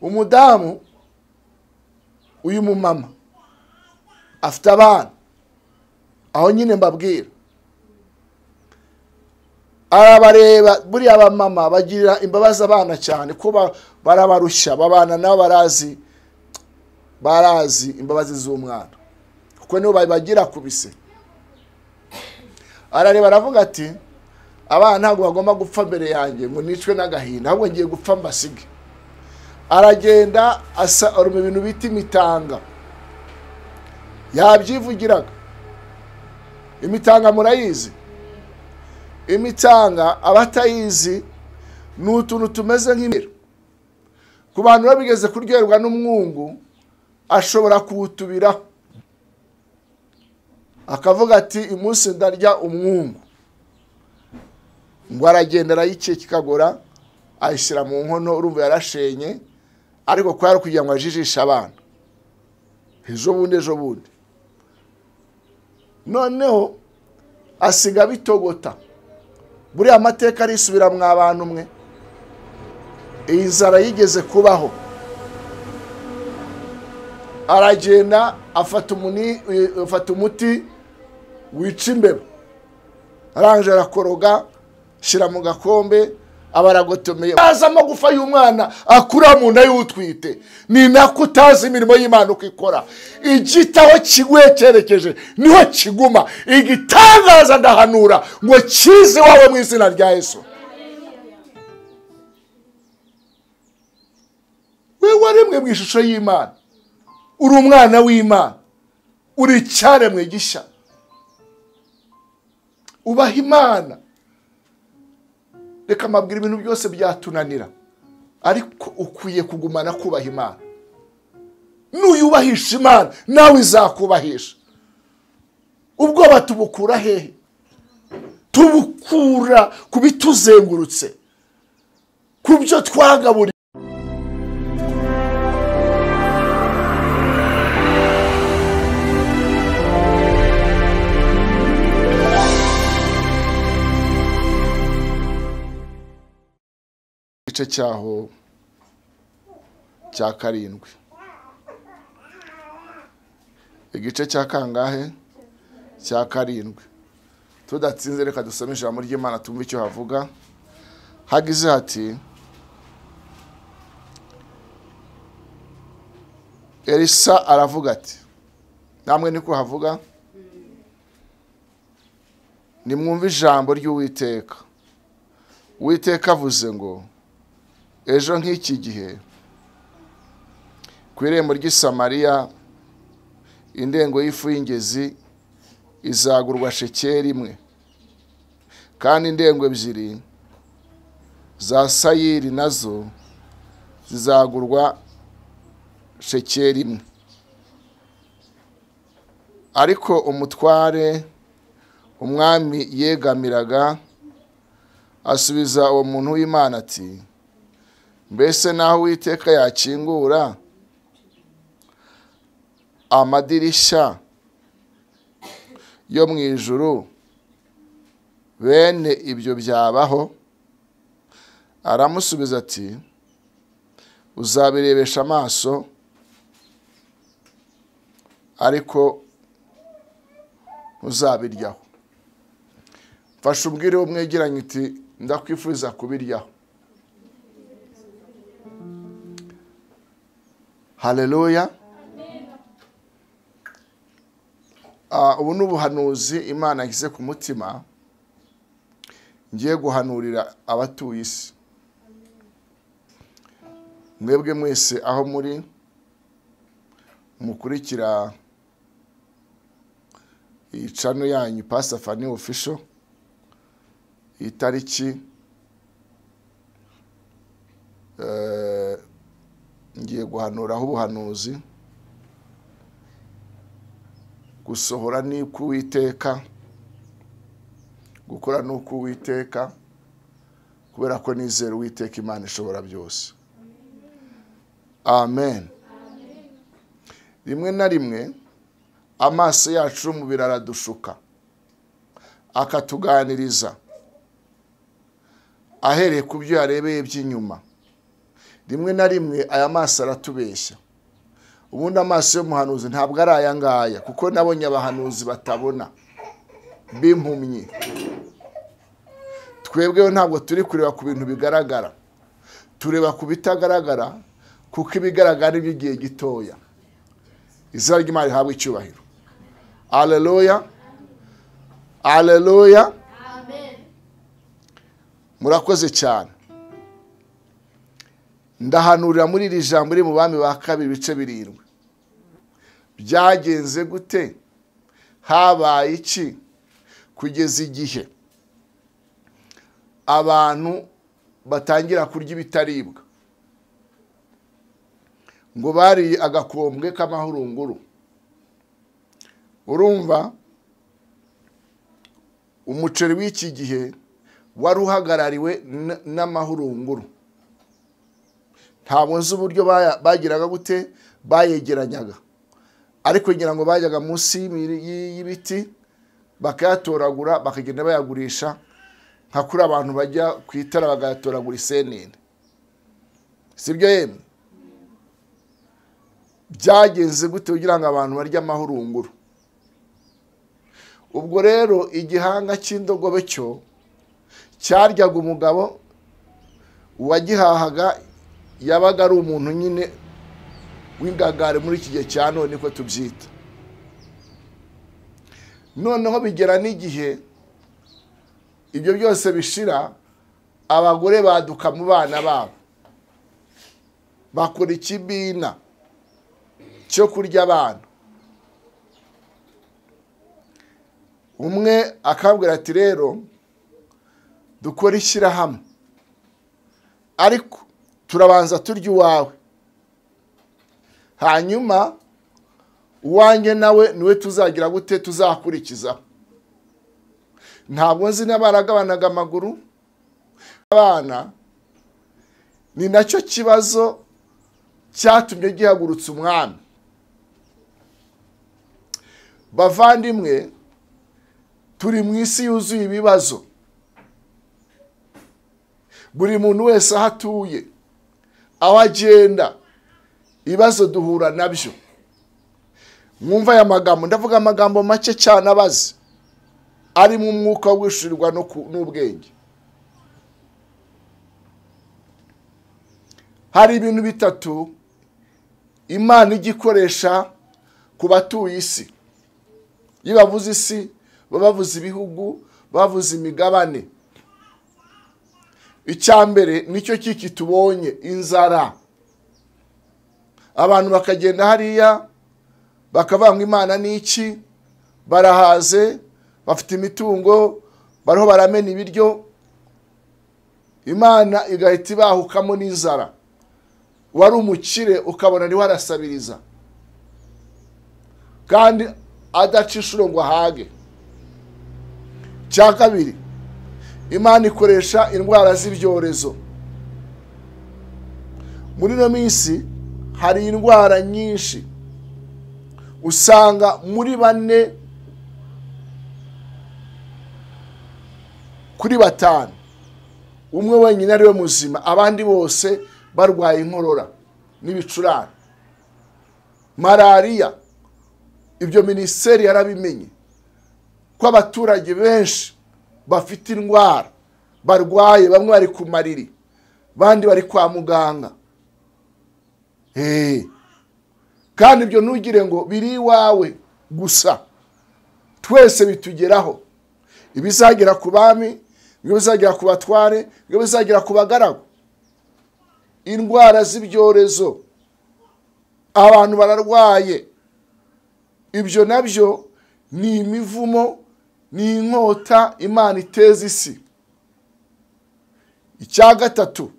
umudamu uyu mumama afite abana aho nyine mbabwira arabareba buriya abamama bagirira imbabazi abana cyane ko barabarusha babana nabo barazi imbabazi z'umwana kuko nibo bagira kubise. Arareba aravuga ati abana ntabwo bagomba gupfa mbere yanjye ngo nicwe n'agahinda ahubwo ngiye gupfa mbasige. Aragenda asa mu bintu bita imitanga yabyivugiraga. Imitanga murayizi? Imitanga abatayizi ni utuntu tumeze nk'imero. Ku bantu babigeze kuryoherwa n'umwungu ashobora kuwutubiraho akavuga ati umunsi ndarya umwungu, ngo aragenda arayice kikagora ayishyira mu nkono, urumva yarashenye, ariko ko yari kugira ngo ajijishe abana. Ejo bundi noneho asiga bitogota. Buriya amateka arisubira mwa bantu mwe. Iyi nzara yigeze kubaho. Aragenda afata umuti wica imbeba, arangije arakoroga shira mu gakombe abaragotomeye. Azamo gufa y'umwana akura mu nda y'utwite, ni nako utazi imirimo y'Imana uko ikora. Igitaho kiguye cyerekeje niho kiguma. Igitangaza ndahanura ngo kize wawe mu izina rya Yesu. We waremwe mu ishusho y'Imana, uri umwana w'Imana, uri icyaremwe gishya, ubaha Imana. Reka mabwira ibintu byose byatunanira, ariko ukwiye kugumana kubaha Imana. Nuyubahisha Imana nawe izakubahisha. Ubwo batubukura hehe? Tubukura kubituzengurutse, kubyo twagaburiye. Igice cyaho cya karindwi. Igice cya kangahe? Cya karindwi. Tudatsinze reka dusome ijambo ry'Imana tumve icyo havuga. Hagize hati Elisa aravuga ati, namwe niko havuga, nimwumve ijambo ry'Uwiteka. Uwiteka avuze ngo ejo nk'iki gihe ku irembo ry'i Samariya indengo y'ifu y'ingezi izagurwa shekeri imwe, kandi indengo ebyiri za sayiri nazo zizagurwa shekeri imwe. Ariko umutware umwami yegamiraga asubiza uwo muntu w'Imana ati, mbese naho Uwiteka yakingura amadirishya yo mu ijuru bene ibyo byabaho? Aramusubiza ati, uzabirebesha amaso ariko ntuzabiryaho. Fasha ubwire wo mwegeranye uti ndakwifuriza kubiryaho. Haleluya. Ubu ni ubuhanuzi Imana yashyize ku mutima ngiye guhanurira abatuye isi. Mwebwe mwese aho muri mukurikira iyi channel yanyu Pastor Fanny official, itariki ngiye guhanuraho ubuhanuzi gusohora ni ku Uwiteka, gukora no ku Uwiteka, kubera ko nizera Uwiteka Imana ishobora byose. Amen. Rimwe na rimwe amaso yacu mu biraradushuka akatuganiriza ahereye ku byo yarebeye by'inyuma. rimwe na rimwe aya maso aratubeshya. Ubundi amaso y'umuhanuzi ntabwo ari aya ngaya, kuko nabonye abahanuzi batabona b'impumyi. Twebweho ntabwo turi kureba ku bintu bigaragara, tureba ku bitagaragara, kuko ibigaragara ni igihe gitoya. Izina ry'Imana rihabwe icyubahiro. Haleluya, haleluya, amen. Murakoze cyane. Ndahanurira muri iri jambo riri mu Bami ba kabiri ibice 7. Byagenze gute? Habaye iki kugeza igihe abantu batangira kurya ibitaribwa? Ngo bari agakombwe k'amahurunguru. Urumva umuceri w'iki gihe wari uhagarariwe n'amahurunguru. Ntabwo nzi uburyo bagiraga gute bayegeranyaga, ariko ngira ngo bajyaga munsi y'ibiti bakayatoragura bakagenda bayagurisha, nka kuri abantu bajya ku itara bagatoragura isenene. Sibyo yemwe? Byagenze gute kugira ngo abantu barya amahurunguru? Ubwo rero igihanga cy'indogobe cyo cyaryaga umugabo wagihahaga, yabaga ari umuntu nyine w'ingagare muri iki gihe cya none ko tubyita. Noneho bigera n'igihe ibyo byose bishira, abagore baduka mu bana babo bakora ikibina cyo kurya abana. Umwe akabwira ati rero dukora ishyirahamwe, ariko turabanza turya uwawe, hanyuma uwanjye nawe niwe tuzagira gute tuzakurikizaho. Ntabwo nzi n'abaragabanaga amaguru abana. Ni nacyo kibazo cyatumye gihagurutsa umwami. Bavandimwe, turi mu isi yuzuye ibibazo. Buri muntu wese aho atuye, aho agenda, ibibazo duhura nabyo. Mwumva aya magambo, ndavuga amagambo make cyane abazi, ari mu mwuka w'ishurirwa n'ubwenge. Hari ibintu bitatu Imana igikoresha ku batuye isi. Iyo bavuze isi, bavuze ibihugu, bavuze imigabane. Icyambere nicyo kiki tubonye, inzara. Abantu bakagenda hariya bakavanga Imana n'iki, barahaze, bafite imitungo, bariho baramena ibiryo, Imana igahita ibahukamo n'inzara. Wari umukire ukabona ni warasabiriza, kandi adaca inshuro ngo ahage. Cya kabiri, Imana ikoresha indwara z'ibyorezo. Muri no minsi hari indwara nyinshi, usanga muri 4 kuri 5 umwe wenyine ari we muzima, abandi bose barwaye inkorora n'ibicurane, malaria. Ibyo minisiteri yarabimenye ko abaturage benshi bafite indwara, barwaye, bamwe bari ku mariri, bandi bari kwa muganga. Kandi ibyo ntugire ngo biri iwawe gusa, twese bitugeraho. Ibizagera ku bami, ibizagera ku batware, ibizagera ku bagaragu. Indwara z'ibyorezo, abantu bararwaye. Ibyo nabyo ni imivumo, ni inkota Imana iteza isi. Icya gatatu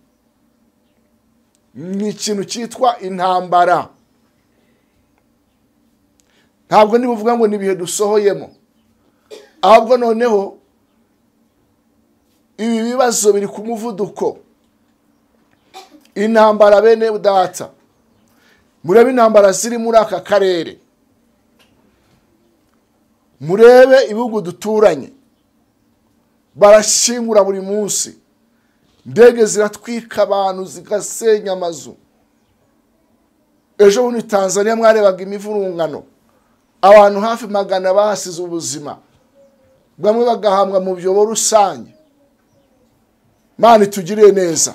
ni ikintu cyitwa intambara. Ntabwo nibuvuga ngo ni ibihe dusohoyemo, ahubwo noneho ibi bibazo biri ku muvuduko. Intambara bene data, murebe intambara ziri muri aka karere, murebe ibihugu duturanye, barashingura buri munsi. indege ziratwika abantu zigasenya amazu. Ejo bundi Tanzania mwarebaga imivurungano, abantu hafi 100 bahasize ubuzima, bamwe bagahambwa mu byobo rusange. Mana itugiriye neza.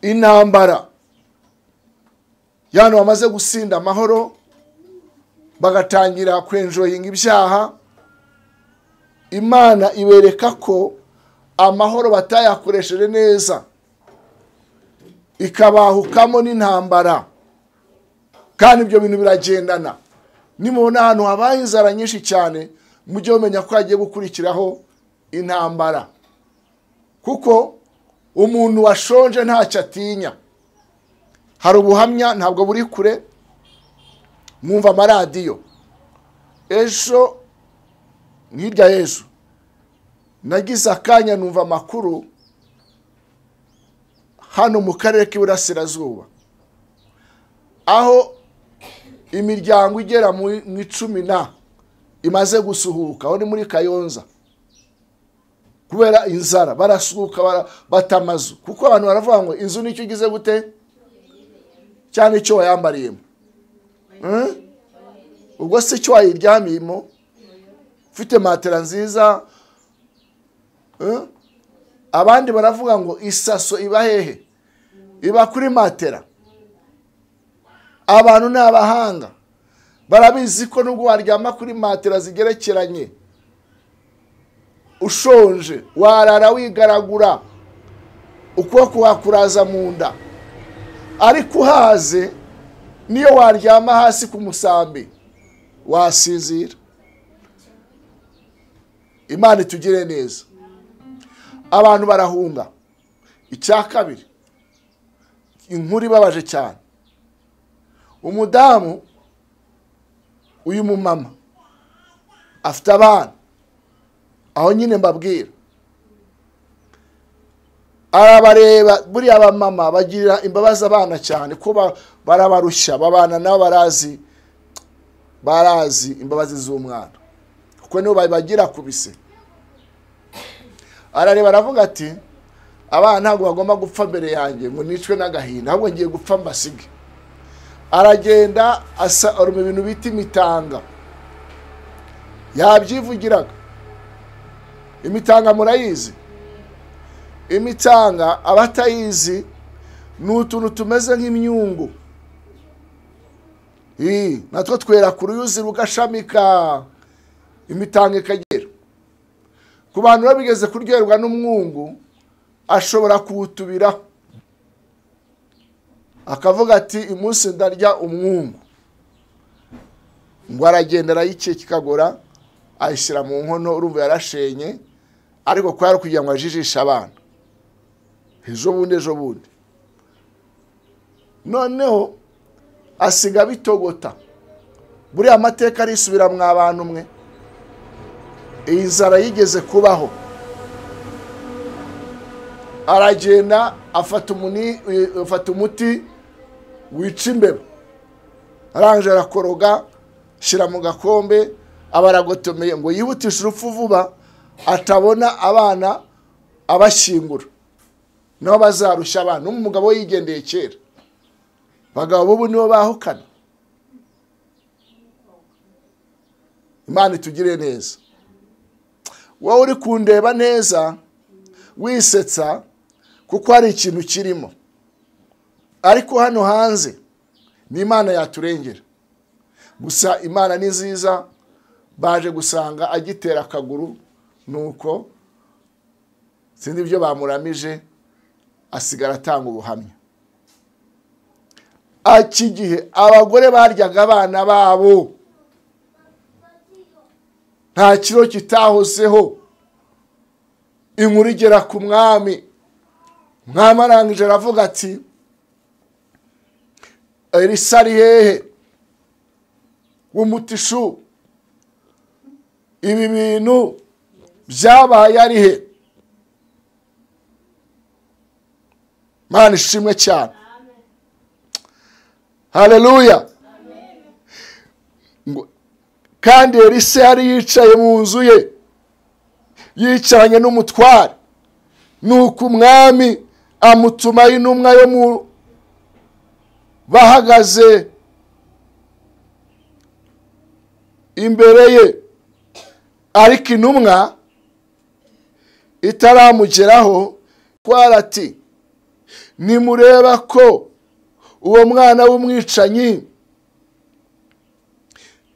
Intambara yano bamaze gusinda amahoro, bagatangira kwenjoyinga ibyaha. Imana ibereka ko amahoro batayakoresheje neza, ikabahukamo n'intambara, kandi ibyo bintu biragendana. Nimubona ahantu habaye inzara nyinshi cyane, mujye mumenya ko hagiye gukurikiraho intambara, kuko umuntu washonje ntacyo atinya. Hari ubuhamya ntabwo buri kure, mwumva amaradiyo. Ejo nk'irya ejo nagize akanya numva amakuru hano mu karere k'Iburasirazuba, aho imiryango igera mu 10 imaze gusuhuka. Aho ni muri Kayonza, kubera inzara barasuhuka batamazu, kuko abantu baravuga ngo inzu nicyo ugize gute cyane cyo wayambariyemo. Ubwo se cyo wayiryamiyemo, ufite matera nziza. Abandi baravuga ngo isaso iba hehe? Iba kuri matera. Abantu ni abahanga, barabizi ko nubwo waryama kuri matera zigerekeranye, ushonje warara wigaragura, ukuboko wakuraza mu nda, ariko uhaze niyo waryama hasi ku musambi wasinzira. Imana itugire neza. Abantu barahunga. Icya kabiri, inkuru ibabaje cyane. Umudamu, uyu mumama afite abana, aho nyine mbabwira, arabareba. Buriya abamama bagirira imbabazi abana cyane, ko barabarushya, babana nabo barazi imbabazi z'umwana, kuko nibo bagira kubise. Arareba aravuga ati, abana ntabwo bagomba gupfa mbere yanjye ngo nicwe n'agahinda, ahubwo ngiye gupfa mbasige. Aragenda aruma ibintu bita imitanga. Yabyivugiraga. Imitanga murayizi? Imitanga abatayizi ni utuntu tumeze nk'imyungu. Natwo twera ku ruyuzi rugashamika, imitanga ikagera. Ku bantu babigeze kuryoherwa n'umwungu, ashobora kuwutubiraho akavuga ati umunsi ndarya umwungu. Ngo aragenda arayikiye kikagora, ayishyira mu nkono. Urumva yarashenye, ariko ko yari kugira ngo ajijishe abana. Ejo bundi noneho asiga bitogota. Buriya amateka arisubira mwa abantu mwe. Iyi nzara yigeze kubaho. Aragenda afata umuti wica imbeba, arangije arakoroga, shyira mu gakombe, abaragotomeye ngo yihutishe urupfu vuba, atabona abana abashyingura, nabo bazarushya abana. N'umugabo yigendeye kera. Bagabo bubu nibo bahukana. Imana itugire neza. Wowe uri kundeba neza wisetsa, kuko hari ikintu kirimo, ariko hano hanze ni Imana yaturengera. Gusa Imana ni nziza. Baje gusanga agitera akaguru, nuko sindi ibyo bamuramije, asigara atanga ubuhamya. Iki gihe abagore baryaga abana babo, nta kiro kitahozeho. Inkuru igera ku mwami. Mwami arangije aravuga ati, Elisa ari hehe w'umutishu? Ibi bintu byabaye ari he? Mana ishimwe cyane. Haleluya. Kandi Elisa yari yicaye mu nzu ye, yicaranye n'umutware. nuko umwami amutumaho intumwa yo mu bahagaze imbere ye, ariko intumwa itaramugeraho twara ati nimureba ko uwo mwana w'umwicanyi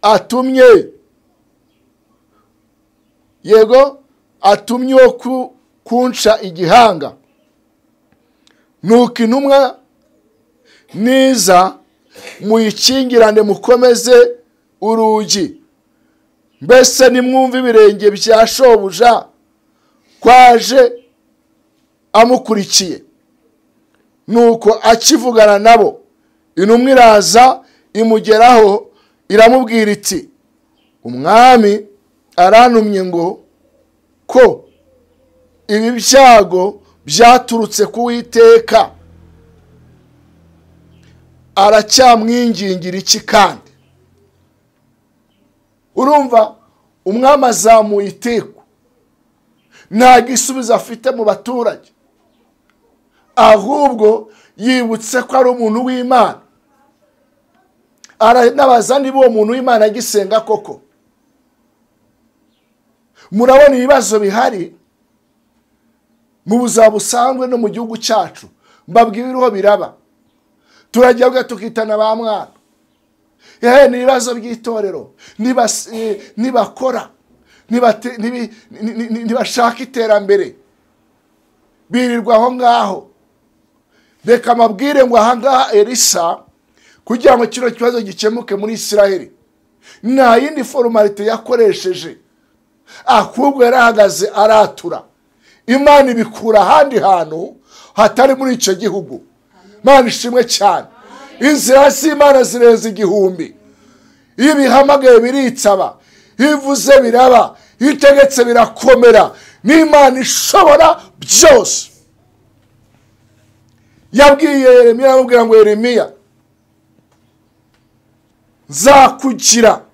atumye atumye wo kunca igihanga. Nuko intumwa niza muyikingirane mukomeze urugi, mbese nimwumva ibirenge bya shobuja kwaje amukurikiye. Nuko akivugana nabo, intumwa iraza imugeraho iramubwira iti umwami arantumye ngo ko ibi byago byaturutse ku Uwiteka, aracyamwingingira iki kandi? Urumva umwami azamuye iteko, nta gisubizo afite mu baturage, ahubwo yibutse ko ari umuntu w'Imana. Aranabaza niba uwo muntu w'Imana agisenga koko. Murabona ibibazo bihari mu buzima busanzwe no mu gihugu cyacu, mbabwira iriho biraba. Turajya tukitana ba mwana, ni ibibazo by'itorero, nibakora nibashaka iterambere, birirwa aho ngaho. Reka mabwire ngo ahangaha Elisa kugira ngo kino kibazo gikemuke muri Isiraheli, nta yindi formalite yakoresheje, ahubwo yarahagaze aratura. Imana ibikura ahandi hantu hatari muri icyo gihugu. Imana ishimwe cyane. Inzira z'Imana zirenze igihumbi. Iyo bihamagaye biritsaba, ivuze biraba, itegetse birakomera. N'Imana ishobora byose. Yabwiye Yeremiya, aramubwira ngo Yeremiya, nzakugira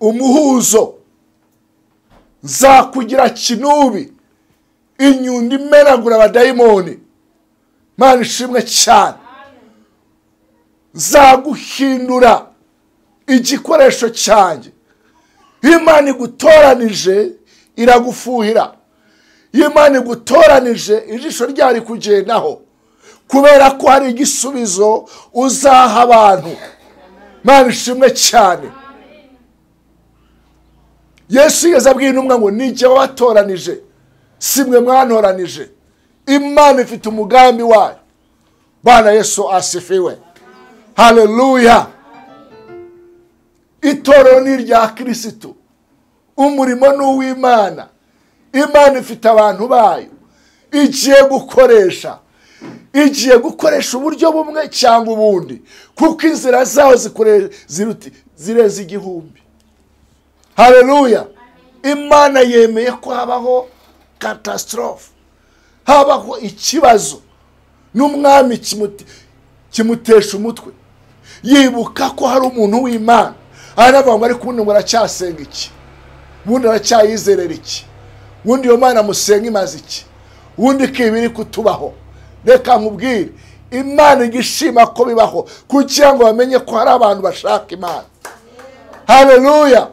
umuhuzo, nzakugira kinubi, inyundo imenagura abadayimoni. Imana ishimwe cyane. Nzaguhindura igikoresho cyanjye. Imana igutoranije iragufuhira. Imana igutoranije ijisho ryari kugendaho, kubera ko hari igisubizo uzaha abantu. Imana ishimwe cyane. Yesu yigeze abwira intumwa ngo nijye wabatoranije, simwe mwantoranije. Imana ifite umugambi wayo. Bwana Yesu asifiwe. Haleluya. Itorero ni irya Kristo, umurimo ni uw'Imana. Imana ifite abantu bayo igiye gukoresha uburyo bumwe cyangwa ubundi, kuko inzira zaho zireze igihumbi. Haleluya. Imana yemeye ko habaho catastrophe, habaho ikibazo, n'umwami kimutesha umutwe, yibuka ko hari umuntu w'Imana. Aravuga ngo ariko ubundi ngo aracyasenga iki, ubundi aracyayizerera iki, ubundi iyo Mana musenga imaze iki, ubundi kibiri kutubaho. Reka nkubwire, Imana igishima ko bibaho kugira ngo bamenye ko hari abantu bashaka Imana. Haleluya.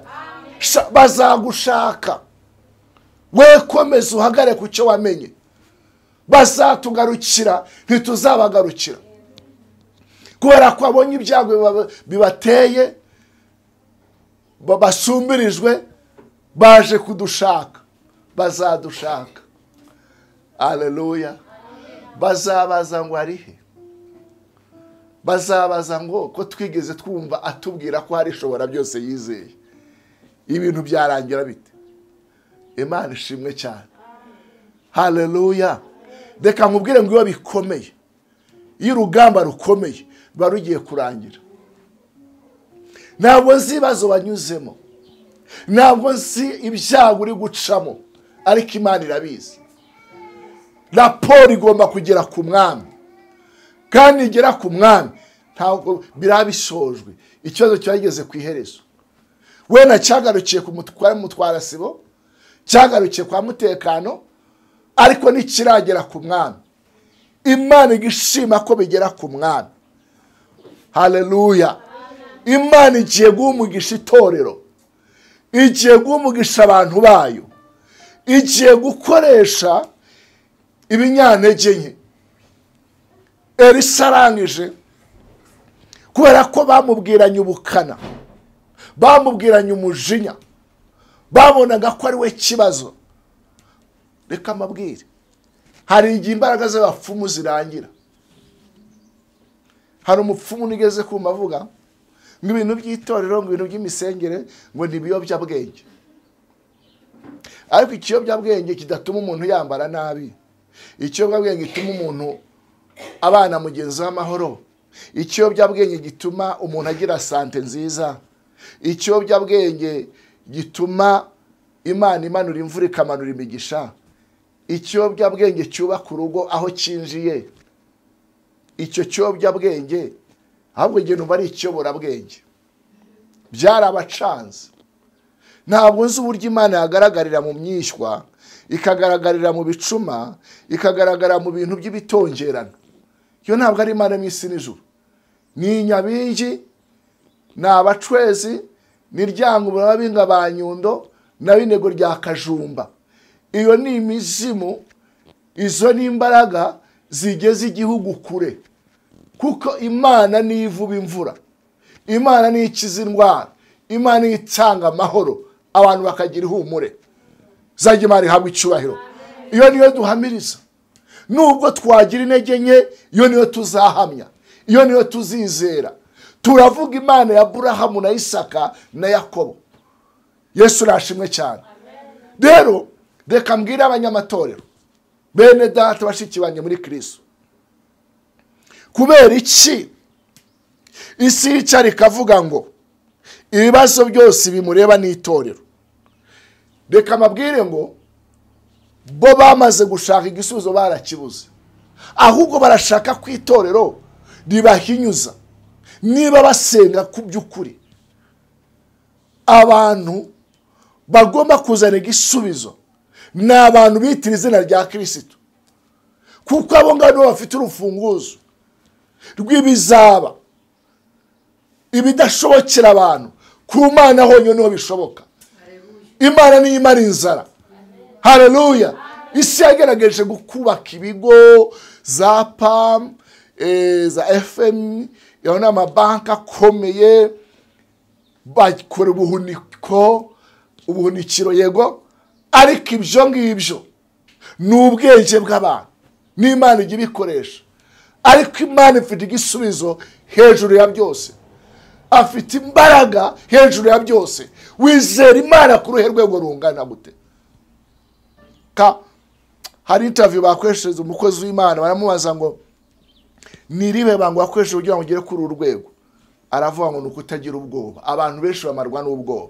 Bazagushaka, we komeza uhagare ku cyo wamenye. Bazatugarukira, ntituzabagarukira, kubera ko abonye ibyago bibateye, basumbirijwe, baje kudushaka. Bazadushaka. Haleluya. Bazabaza ngo arihe, bazabaza ngo ko twigeze twumva atubwira ko hari ishobora byose yizeye, ibintu byarangira bite? Imana ishimwe cyane. Haleluya. Reka nkubwire ngo iyo bikomeye, iyo urugamba rukomeye ruba rugiye kurangira. Ntabwo nzi ibibazo banyuzemo, ntabwo nzi ibyago uri gucamo, ariko Imana irabizi. Raporo igomba kugera ku mwami, kandi igera ku mwami ntabwo birabishojwe, ikibazo cyageze ku iherezo. We nacyagarukiye ku mutwara sibo, cyagarukiye kwa mutekano ariko nikiragera ku mwami. Imana igishima ko bigera ku mwami. Haleluya. Imana igiye guhumugisha itorero, igiye guhumugisha abantu bayo, igiye gukoresha ibinyantege nke. Elisa arangije kubera ko bamubwiranye ubukana, bamubwiranye umujinya, babonaga ko ari we kibazo. Reka mabwire, hari igihe imbaraga z'abapfumu zirangira. Hari umupfumu nigeze kumva avuga ngo ibintu by'itorero, ngo ibintu by'imisengere, ngo ni ibiyobyabwenge. Ariko ikiyobyabwenge kidatuma umuntu yambara nabi, ikiyobyabwenge gituma umuntu abana mugenzi w'amahoro, ikiyobyabwenge gituma umuntu agira sante nziza, ikiyobyabwenge gituma Imana imanura imvura ikamanura imigisha, ikiyobyabwenge cyubaka urugo aho cyinjiye. Icyo kiyobyabwenge ahubwo ngiye numva ari ikiyoborabwenge. Byarabacanze. Ntabwo nzi uburyo Imana yagaragarira mu myishywa, ikagaragarira mu bicuma, ikagaragara mu bintu by'ibitongerano. Yo ntabwo ari Imana y'isi n'ijuru. Ni Nyabingi, ni abacwezi, ni Ryangubura babinga ba Nyundo, na Binego rya Kajumba. Iyo ni imizimu, izo ni imbaraga zigeze igihugu kure. Kuko Imana ni ivuba imvura, Imana ni ikiza indwara, Imana ni itanga amahoro, abantu bakagira ihumure. Zajye Imana ihabwe icyubahiro. Iyo niyo duhamiriza. Nubwo twagira intege nke, iyo niyo tuzahamya, iyo niyo tuzizera. Turavuga Imana ya Aburahamu na Isaka na Yakobo. Yesu arashimwe cyane. Rero reka mbwire abanyamatorero, bene data bashiki banjye muri Kristo, kubera iki isi yicara ikavuga ngo ibibazo byose bimureba n'itorero? Reka mabwire ngo bo bamaze gushaka igisubizo barakibuze, ahubwo barashaka ku itorero ribahinyuza. Niba basenga ku by'ukuri, abantu bagomba kuzana igisubizo ni abantu bitira izina rya Kristo, kuko abo ngabo bafite urufunguzo rw'ibizaba, ibidashobokera abantu. Ku Mana honyine niho bishoboka. Imana niyo imara inzara. Haleluya. Isi yagerageje gukubaka ibigo za PAM, za FM, yabona amabanki akomeye, bakora ubuhunikiro yego, ariko ibyo ngibyo ni ubwenge bw'abantu, n'Imana ijya ibikoresha. Ariko Imana ifite igisubizo hejuru ya byose, afite imbaraga hejuru ya byose. Wizera Imana ku ruhe rwego rungana gute? Hari interview bakoresheje umukozi w'Imana, baramubaza ngo niribe bango bakoresheje kugira ngo ugere kuri uru rwego. Aravuga ngo nuko utagira ubwoba. Abantu benshi bamarwa n'ubwoba.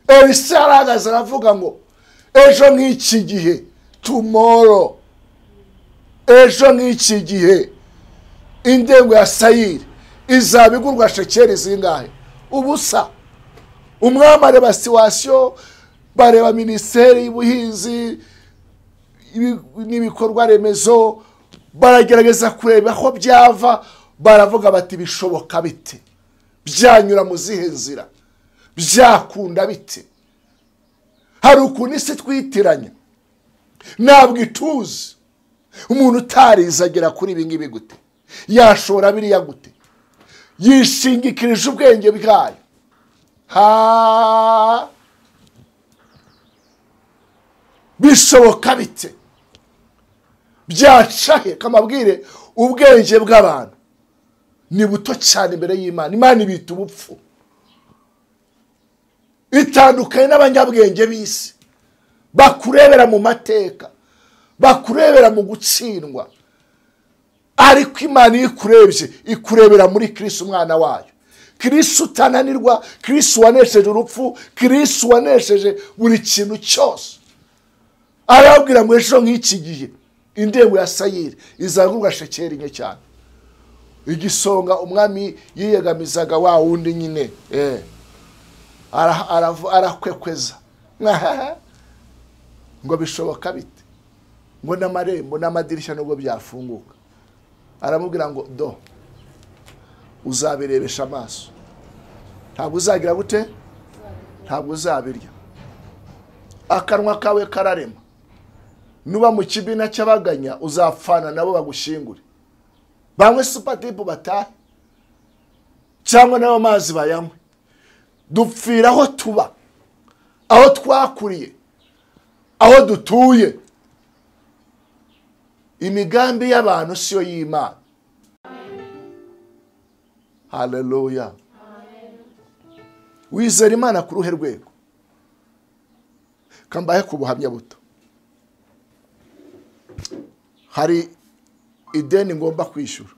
Elisa aragaza aravuga ngo ejo nk'iki gihe, tomorrow, ejo nk'iki gihe indengo ya sayiri izabigurwa shekeri zingahe? Ubusa. Umwami areba situwasiyo, bareba minisiteri y'ubuhinzi n'ibikorwa remezo, baragerageza kureba aho byava, baravuga bati bishoboka bite, byanyura mu zihe nzira, byakunda bite. Hari ukuntu isi twitiranya, ntabwo ituzi. Umuntu utarize agera kuri ibi ngibi gute? Yashora biriya gute? Yishingikirije ubwenge bwayo. Bishoboka bite? Byacahe. Kamabwire ubwenge bw'abantu ni buto cyane imbere y'Imana. Imana ibita ubupfu. Itandukanye n'abanyabwenge b'isi, bakurebera mu mateka, bakurebera mu gutsindwa. Ariko Imana ikurebye, ikurebera muri Kristo umwana wayo. Kristo utananirwa, Kristo wanesheje urupfu, Kristo wanesheje buri kintu cyose. Arabwira ngo ejo nk'iki gihe indengo ya sayiri izagurwa shekeri nke cyane. Igisonga umwami yiyegamizaga wa wundi nyine arakwekweza. ngo bishoboka bite ngo n'amarembo n'amadirishya nubwo byafunguka aramubwira ngo do uzabirebesha amaso ntabwo uzagira gute ntabwo uzabirya akanwa kawe kararema nuba mu kibina cy'abaganya uzapfana nabo bagushingure bamwe supatipu batahe cyangwa nabo amazi bayanywe dupfira aho tuba aho twakuriye aho dutuye imigambi y'abantu siyo y'Imana. Haleluya. Wizera Imana ku ruhe rwego kambaye ku buhamya buto. Hari ideni ngomba kwishyura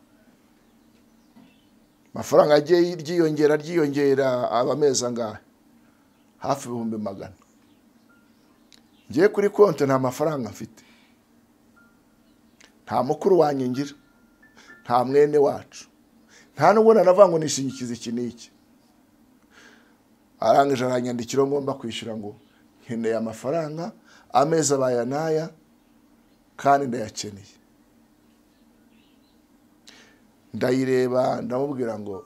amafaranga agiye ryiyongera abameza ngahe hafi 100,000. Ngiye kuri konti nta mafaranga mfite, nta mukuru wanyengira, nta mwene wacu, nta nubona navango nishingikiza iki niki. Arangije aranyandikira ngomba kwishyura ngo nkeneye amafaranga ameza bayanaya kandi ndayakeneye. Ndayireba ndamubwira ngo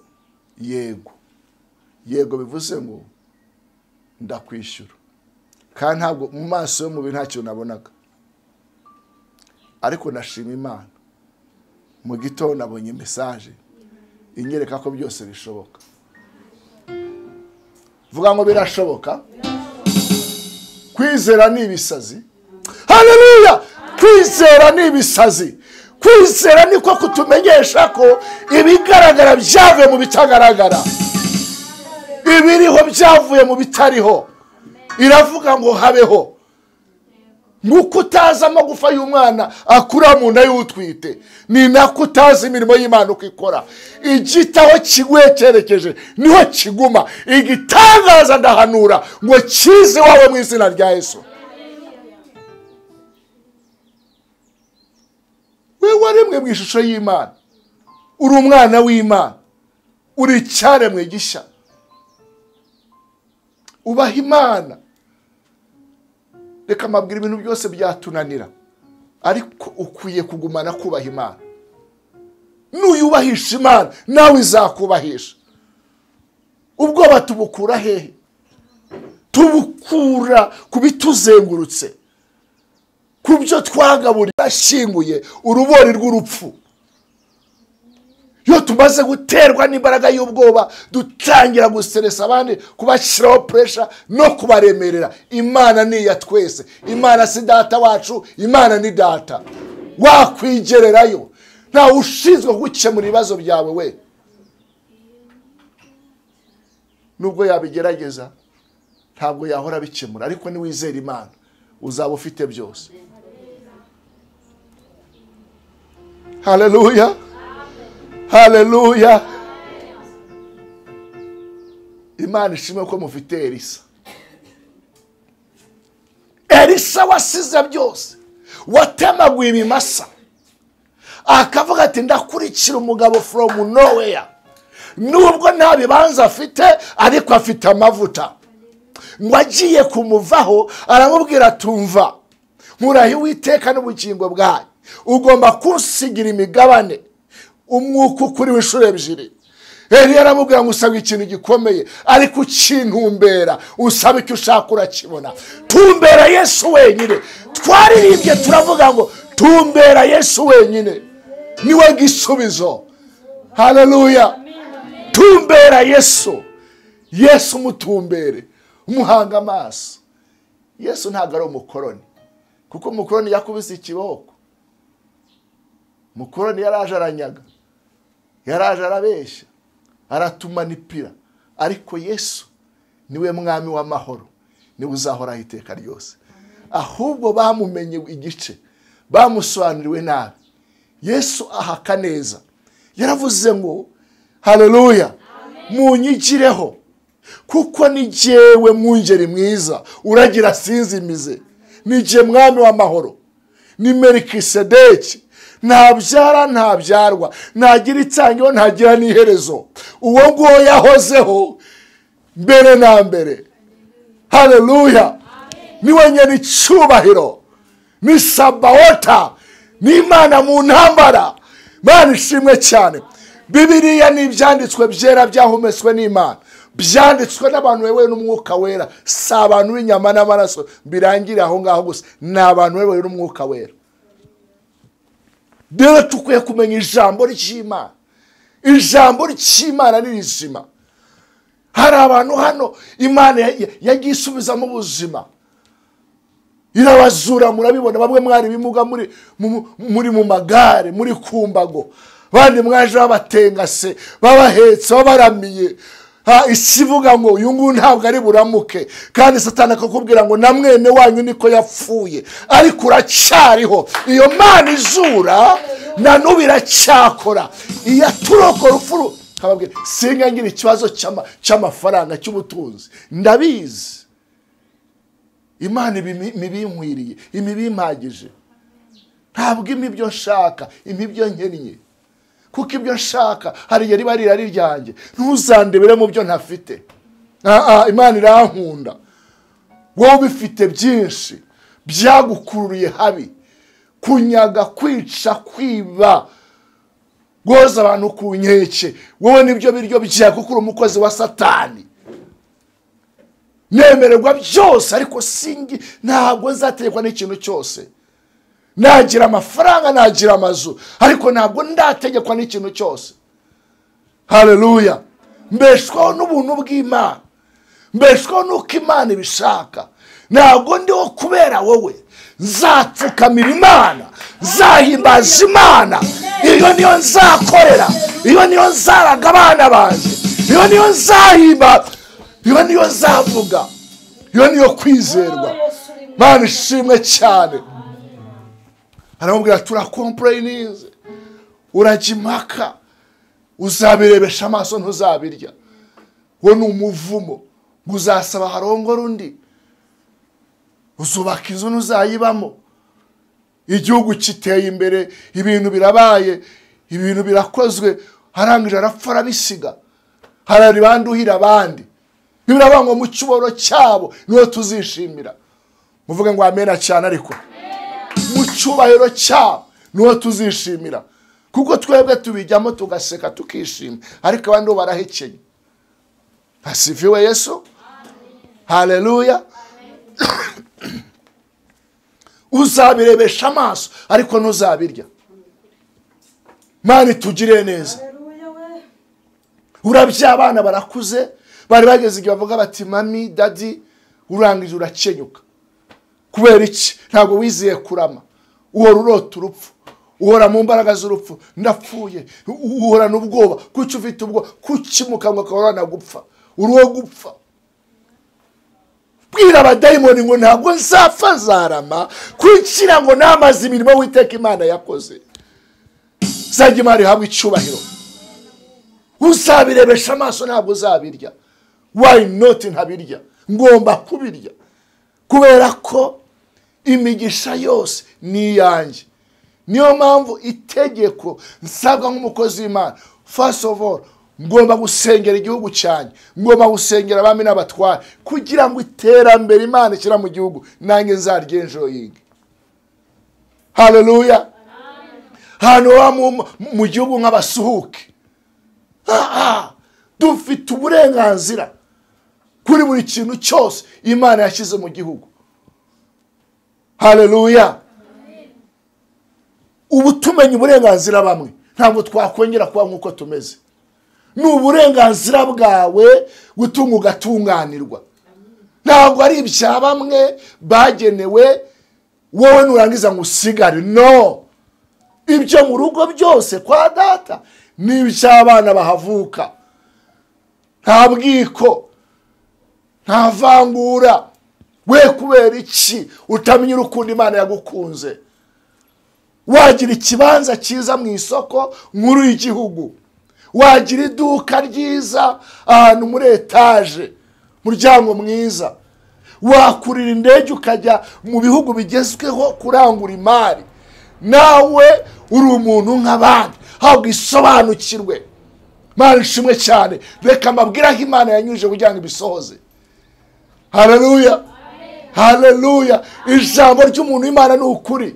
yego bivuze ngo ndakwishyura kandi ntabwo mu maso yo mubi ntacyo nabonaga, ariko nashima Imana mu gitondo nabonye message inyereka ko byose bishoboka. Vuga ngo birashoboka. Kwizera ni ibisazi. Haleluya. Kwizera ni ibisazi. Kwizera niko kutumenyesha ko ibigaragara byavuye mu bitagaragara, ibiriho byavuye mu bitariho. Iravuga ngo habeho. Nguko utazi amagufa y'umwana akura mu nda y'utwite, ni nako utazi imirimo y'Imana uko ikora. Igitaho kiguye cyerekeje niho kiguma. Igitangaza ndahanura ngo kize wawe mu izina rya Yesu. We waremwe mu ishusho y'Imana, uri umwana w'Imana, uri cyaremwe gisha. Ubaha Imana. Reka mabwira ibintu byose byatunanira, ariko ukwiye kugumana kubaha Imana. Nuyubahisha Imana nawe izakubahisha. Ubwo batubukura hehe? Tubukura kubituzengurutse, kubyo twagaburi ashinguye urubori rw'urupfu. Yo tumaze guterwa n'imbaraga y'ubwoba dutangira guseresa abandi, kubashiraho pressure no kubaremerera. Imana ni ya twese. Imana si data wacu, Imana ni data. Wakwigererayo nta ushinzwe gukemura ibibazo byawe we. Nubwo yabigerageza ntabwo yahora bikemura, ariko ni wizera Imana uzaba ufite byose. Haleluya. Haleluya. Imana ishimwe ko mufite Elisa wasize byose, watemaguye ibimasa, akavuga ati ndakurikira umugabo from nowhere. Nubwo nta bibanza afite ariko afite amavuta. Ngo agiye kumuvaho aramubwira tumva, nkurahi witeka n'ubugingo bwawe, ugomba kunsigira imigabane umwuka kuri w'inshuro ebyiri. Yaramubwira ngo usaba ikintu gikomeye, ariko ukintumbera, usaba icyo ushaka urakibona. Tumbera Yesu wenyine. Twaririmbye turavuga ngo tumbera Yesu wenyine niwe gisubizo. Haleluya. Tumbera Yesu. Yesu mutumbere, umuhanga amaso. Yesu ntabwo ari umukoroni, kuko umukoroni yakubise ikiboko. Umukoroni yaraje aranyaga, yaraje arabeshya, aratumanipira, ariko Yesu niwe mwami w'amahoro, niwe uzahoraho iteka ryose. Ahubwo bamumenye igice, bamusobanuriwe nabi. Yesu ahaka neza, yaravuze ngo haleluya, munyigireho kuko ni jyewe mwungeri mwiza uragira sinzimize, ni jye mwami w'amahoro, ni Melikisedeki, ntabyara ntabyarwa, ntagira itangiro ntagira n'iherezo, uwo nguwo yahozeho mbere na mbere. Haleluya. niwe nyene icyubahiro, ni Sabaota, ni Imana mu ntambara. Mana ishimwe cyane. Bibiliya ni ibyanditswe byera byahumetswe n'Imana, byanditswe n'abantu bewe n'umwuka wera, si abantu b'inyama n'amaraso birangira aho ngaho gusa, ni abantu bewe n'umwuka wera. Rero tukwiye kumenya ijambo ry'Imana. Ijambo ry'Imana ni rizima. Hari abantu hano Imana yagiye isubizamo ubuzima, irabazura, murabibona. Bamwe mwari bimuga muri mu magare, muri kumbago, bandi mwaje babatengase, babahetse, babaramiye. Ikivuga ngo uyu nguyu ntabwo ari buramuke, kandi Satani akakubwira ngo na mwene wanyu niko yapfuye, ariko uracyariho. Iyo Mana izura na n'ubu iracyakora. Iyaturokora urupfu, kababwira singa ngira ikibazo cy'amafaranga, cy'ubutunzi, ndabizi Imana imibinkwiriye, imibimpagije. Ntabwo imibyo nshaka, imibyo nkennye, kuko ibyo nshaka hari igihe riba rirari ryanjye. Ntuzandebere mu byo ntafite. Imana irankunda. Wowe ubifite byinshi byagukururiye habi, kunyaga, kwica, kwiba, goza abantu ku nkeke, wowe nibyo biryo byawe, kuko uri umukozi wa Satani. Nemererwa byose, ariko singi ntabwo nzategekwa n'ikintu cyose. Nagira amafaranga, nagira amazu, ariko ntabwo ndategekwa n'ikintu cyose. Haleluya. Mbeshwaho n'ubuntu bw'Imana, mbeshwaho n'uko Imana ibishaka. Ntabwo ndiho kubera wowe. Nzapfukamira Imana, nzahimbaza Imana. Iyo niyo nzakorera, iyo niyo nzaraga abana banjye, iyo niyo nzahimba, iyo niyo nzavuga, iyo niyo kwizerwa. Mana ishimwe cyane. Aramubwira turakomplainize, urajya impaka, uzabirebesha amaso ntuzabirya. Wo ni umuvumo, uzasaba harongora undi, uzubaka inzu ntuzayibamo. Igihugu kiteye imbere, ibintu birabaye, ibintu birakozwe, harangije arapfa arabisiga, harari banduhira abandi. Biravuga ngo mu cyuboro cyabo niho tuzishimira. Muvuge ngo amena cyane. Ariko mu cyubahiro cyabo niho tuzishimira, kuko twebwe tubijyamo tugaseka tukishima, ariko abandi bo barahekeye. Asifiwe Yesu. Haleluya. Uzabirebesha amaso, ariko ntuzabirya. Mana tugire neza. Urabya abana barakuze, bari bageze igihe bavuga bati mami, daddy, urangije urakenyuka. Kubera iki? Ntabwo wizeye kurama, uhora urota urupfu, uhora mu mbaraga z'urupfu. Ndapfuye, uhora n'ubwoba, kuki ufite ubwoba, kuki mu kanwa kahorana gupfa, uruwo gupfa. Bwira abadayimoni ngo ntabwo nzapfa, zarama, kugira ngo namaze imirimo witeka Imana yakoze. Zajya Imana ihabwe icyubahiro. Uzabirebesha amaso, ntabwo uzabirya. Why not? Ntabirya, ngomba kubirya, kubera ko imigisha yose ni yanjye. Niyo mpamvu itegeko nsabwa nk'umukozi w'Imana, first of all, ngomba gusengera igihugu cyanjye, ngomba gusengera abami n'abatware, kugira ngo iterambere Imana ishyira mu gihugu nanjye nzaryenjoyinge. Haleluya. Hano mu gihugu nk'abasuhuke, dufite uburenganzira kuri buri kintu cyose Imana yashyize mu gihugu. Haleluya. Ubu tumenye uburenganzira bamwe, ntabwo twakongera kuba nk'uko tumeze. Ni uburenganzira bwawe gutunga ugatunganirwa, ntabwo ari ibya bamwe bagenewe wowe nurangiza ngo usigare. No, ibyo mu rugo byose kwa data ni iby'abana bahavuka. Nta bwiko, nta vangura. We kubera iki utamenya urukundo Imana yagukunze? Wagira ikibanza cyiza mu isoko nkuru y'igihugu, wagira iduka ryiza ahantu muri etaje, muryango mwiza, wakurira indege ukajya mu bihugu bigezweho kurangura imari. Nawe uri umuntu nk'abandi, ahubwo isobanukirwe. Mana ishimwe cyane. Reka mbabwira ko Imana yanyuje kugira ngo ibisohoze. Haleluya. haleluya. Ijambo ry'umuntu w'Imana ni ukuri.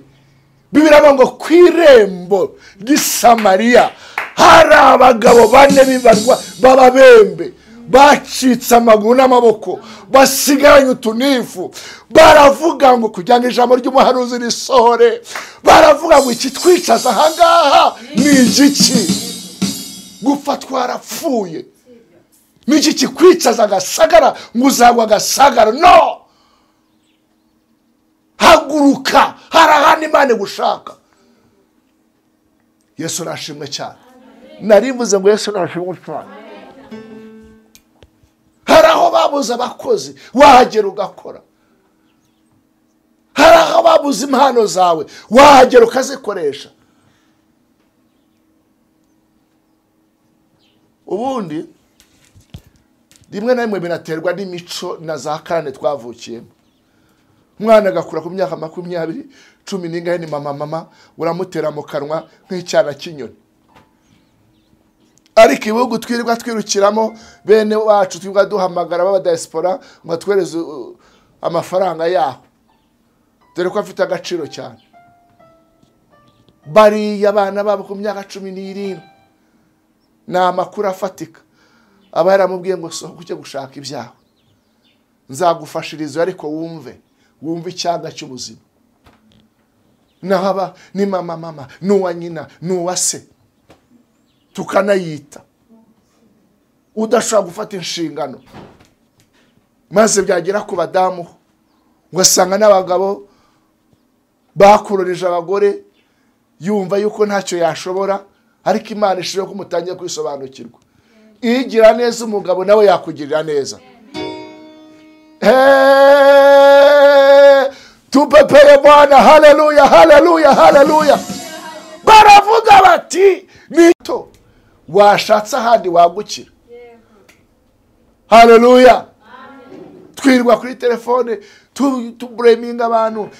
Bibiri ngo ku irembo ry'i Samariya hari abagabo bane bibarwa b'ababembe bacitse amaguru n'amaboko, basigaranye utunifu. Baravuga ngo kugira ngo ijambo ry'umuhanuzi risohore, baravuga ngo iki twicaza ahangaha ni igiki? Gupfa twarapfuye. Ni iki kikwicaza agasagara ngo uzagwa agasagara? No, haguruka, hari ahandi Imana gushaka. Yesu nashimwe cyane. Narivuze ngo Yesu nashimwe cyane. Hari aho babuze abakozi wahagera ugakora. Hari aho babuze impano zawe wahagera ukazikoresha. Ubundi rimwe na rimwe binaterwa n'imico na za karande twavukiyemo. Umwana agakura ku myaka 20, 10 n'ingahe ni mama uramutera mu kanwa nk'icyana cy'inyoni. Ariko ibihugu twirirwa twirukiramo bene wacu twirirwa duhamagara baba diaspora ngo twereze amafaranga yaho, dore ko afite agaciro cyane. Bari abana babo ku myaka 17 na makuru afatika, aba yaramubwiye ngo so kucyo gushaka ibyawe, nzagufashiriza ariko wumve icyanga cy'ubuzima. Nahaba ni mama nuwa nyina nuwa se tukanayita, udashobora gufata inshingano. Maze byagera ku badamu ugasanga n'abagabo bakuroreje abagore, yumva yuko ntacyo yashobora, ariko Imana ishije kumutangira kwisobanukirwa. Igira neza umugabo nawe yakugirira neza. Tupepeye Bwana, haleluya haleluya haleluya. Baravuga bati nito washatse ahandi wagukira. Haleluya. Twirwa kuri telefone tubureminga abantu,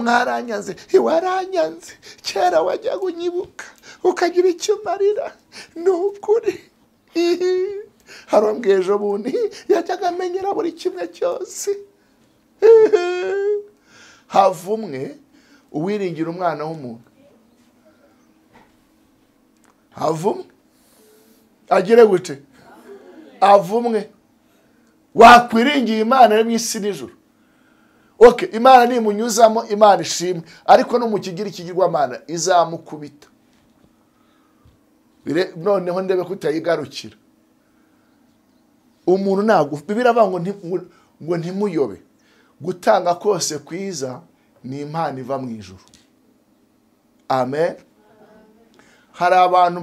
mwaranyanze, waranyanze, kera wajya kunyibuka ukagira icyo marira. Nukuri harambwe ejo bundi yajyaga amenyera buri kimwe cyose. Havumwe uwiringira umwana w'umuntu. Havumwe agire gute? Avumwe wakwiringiye Imana yo mw'isi n'ijuru. Okay, Imana ni munyuzamo, Imana ishimwe, ariko no mu kigira ikigirwamana izamukubita. Noneho ndebe kutayigarukira. Umuntu ntago bibira ngo ntimuyobe. Gutanga kose kwiza ni impano iva mu ijuru. Amen. Hari abantu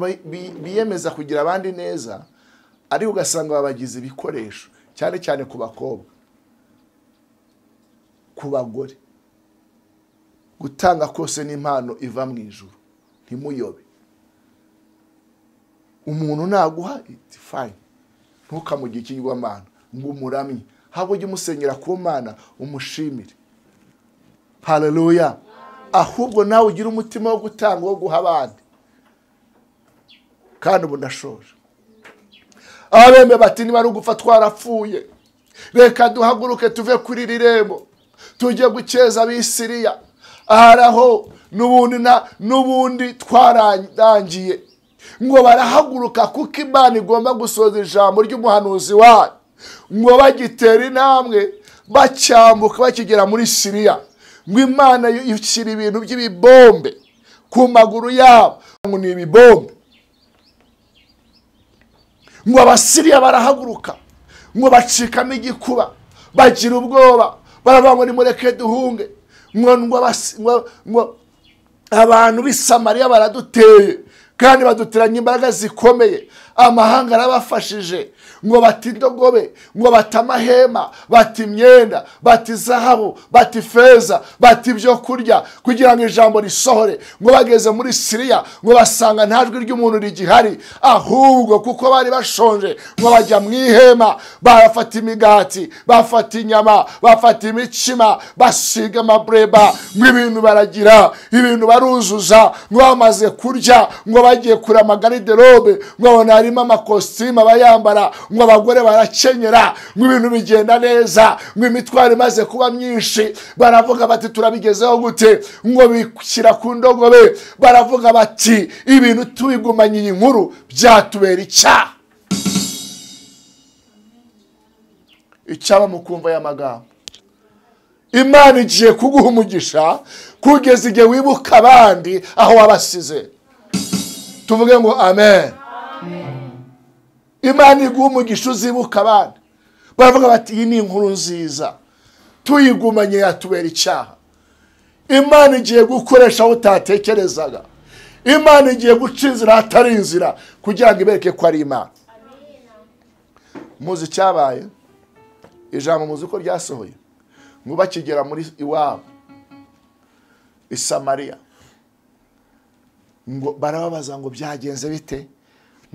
biyemeza kugira abandi neza, ariko ugasanga babagize ibikoresho, cyane cyane ku bakobwa, ku bagore. Gutanga kose ni impano iva mu ijuru, ntimuyobe. Umuntu naguha it's fine, ntukamugire ikigirwamana ngo umuramye, ahubwo ujye umusenyera ku Mana umushimire. Haleluya. Ahubwo nawe ugira umutima wo gutanga, wo guha abandi. Kandi ubu ndashoje. Abembe bati niba ari ugupfa twarapfuye, reka duhaguruke tuve kuri rirembo tujye gukeza ab'Isiriya. Aharaho n'ubundi twarangiye ngo barahaguruka, kuko Imana igomba gusoza ijambo ry'umuhanuzi wayo, ngo bagitera intambwe bacyambuka bakigera muri Siriya, ngo Imana yishyira ibintu by'ibibombe ku maguru yabo, ngo ni ibibombe. Ngo abasiriya barahaguruka, ngo bacikamo igikuba, bagira ubwoba, baravuga ngo nimureke duhunge. Ngo abantu b'i Samariya baraduteye, kandi baduteranye imbaraga zikomeye. Amahanga arabafashije, ngo bati indogobe, ngo bati amahema, bati imyenda, bati zahabu, bati feza, bati ibyo kurya, kugira ngo ijambo risohore. Ngo bageze muri Siriya, ngo basanga nta jwi ry'umuntu rigihari, ahubwo kuko bari bashonje, ngo bajya mu ihema, barafata imigati, bafata inyama, bafata imicima, basiga amabureba, ngo ibintu baragira, ibintu baruzuza. Ngo bamaze kurya, ngo wagiye kura amagariderobe mwabona harimo amakositimu abayambara, ngo abagore barakenyera, ngo ibintu bigenda neza, ngo imitwaro imaze kuba myinshi. Baravuga bati turabigezeho gute? Ngo bishyira ku ndogobe, baravuga bati ibintu tubigumanye iyi nkuru byatubera icyaha. Icyaba mukumva y'amagambo. Imana igiye kuguha umugisha kugeza igihe wibuka abandi aho wabasize. Tuvuge ngo amen. Imana iguha umugisha uzibuka abandi. Baravuga bati iyi ni inkuru nziza, tuyigumanye yatubera icyaha. Imana igiye gukoresha aho utatekerezaga. Imana igiye guca inzira hatari inzira kugira ngo ibereke ko ari Imana. Muzi cyabaye? Ijambo muzi ko ryasohoye. Ngo bakigera muri iwabo i Samariya, ngo barababaza ngo byagenze bite?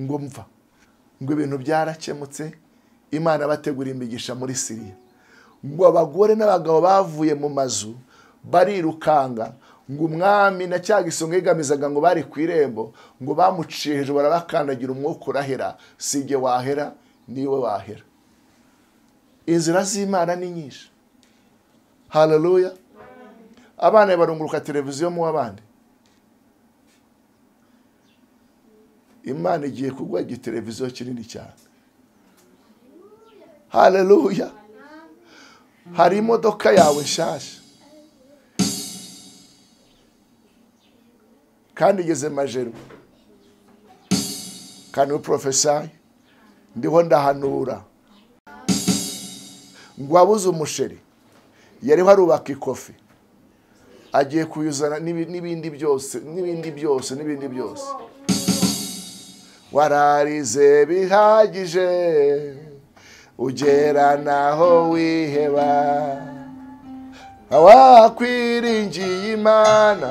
Ngo mva, ngo ibintu byarakemutse, Imana bategura imigisha muri Siriya. Ngo abagore n'abagabo bavuye mu mazu barirukanga, ngo umwami na cya gisonga yigamizaga ngo bari ku irembo, ngo bamuciye hejuru barabakandagira, umwuka urahera. Sijye wahera, niwe wahera. Inzira z'Imana ni nyinshi. Haleluya. Abana barunguruka televiziyo mu abandi. Imana igiye kugwa igiteleviziyo kinini cyane. Haleluya. Hari imodoka yawe nshyashya kandi igeze Majero, kandi uprofesayi ndiho ndahanura ngo abuze umusheri yariho arubaka ikofi, agiye kuyuzana n'ibindi byose. Wararize bihagije ugera naho wiheba, wakwiringiye Imana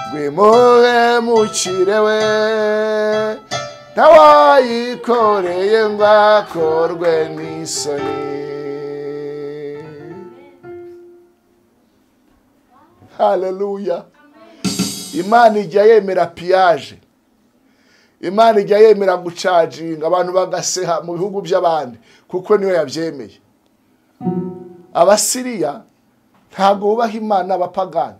ngwimuhemukire we, ntawayikoreye ngo akorwe n'isoni. Haleluya. Imana ijya yemera piyaje. Imana ijya yemera gucaginga abantu bagaseha mu bihugu by'abandi kuko niyo yabyemeye. Abasiriya ntabwo bubaha Imana, abapagani.